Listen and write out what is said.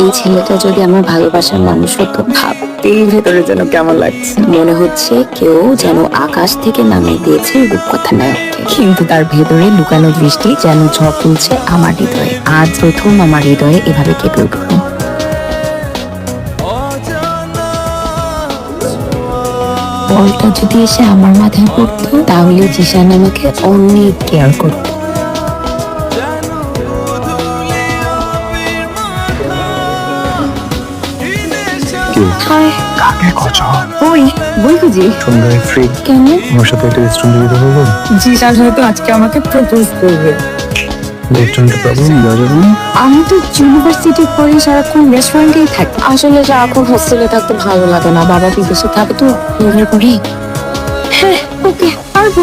এই ছেলেটা যদি আমার ভালোবাসার মানুষ হতো, ভাবতেই ভেতরে যেন কেমন লাগছে। মনে হচ্ছে কেউ যেন আকাশ থেকে নামিয়ে দিয়েছে রূপকথা নায়ককে, কিন্তু তার ভেতরে লুকানো দৃষ্টি যেন ঝড় তুলছে আমার হৃদয়ে। আজ প্রথম আমার হৃদয়ে এভাবে কেঁপে উঠল। বলটা যদি এসে আমার মাথায় পড়তো, তাহলে জিশান আমাকে অনেক কেয়ার করতো। হায়, কাকে খোঁজো? ওই বই খুঁজি। সন্ধ্যায় ফ্রি? কেন? আমার সাথে একটা রেস্টুরেন্টে যেতে পারবো? জিশান হয়তো আজকে আমাকে প্রপোজ করবে। রেস্টুরেন্টে প্রবলেম দেওয়া যাবে না? আমি তো ইউনিভার্সিটির পরে সারাক্ষণ রেস্টুরেন্টেই থাকি। আসলে সারাক্ষণ হোস্টেলে থাকতে ভালো লাগে না, বাবা বিদেশে থাকে তো। করি হ্যাঁ, ওকে পারবো।